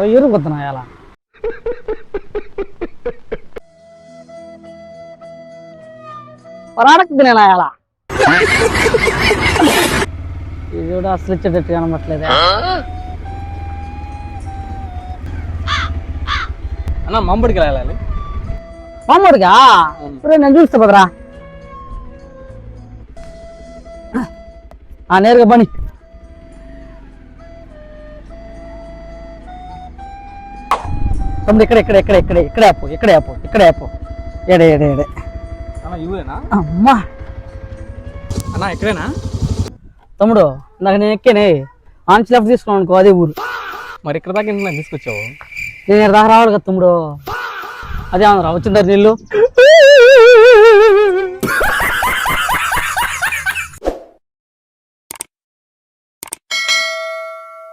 ఇరుగుతున్నా ఎలా పరాడకు తినేనా ఎలా ఇది కూడా అసలు ఇచ్చేటట్టు కనబట్లేదా అన్న మాంబడికి వెళ్ళాలి మామూలుగా నేను చూస్తా పదరా నేరుగా పని తమ్ముడు ఇక్కడే ఆపు ఏడే అన్న ఇవేనా అమ్మా అన్న ఎక్కడేనా తమ్ముడు నాకు నేను ఎక్కేనే ఆన్చి లెఫ్ట్ తీసుకున్నాను అనుకో అదే ఊరు మరి ఇక్కడ దాకా ఎందుకు నాకు తీసుకొచ్చావు నేను ఇక్కడ దాకా రావాలి కదా తమ్ముడు అదే రా వచ్చిందారు నీళ్ళు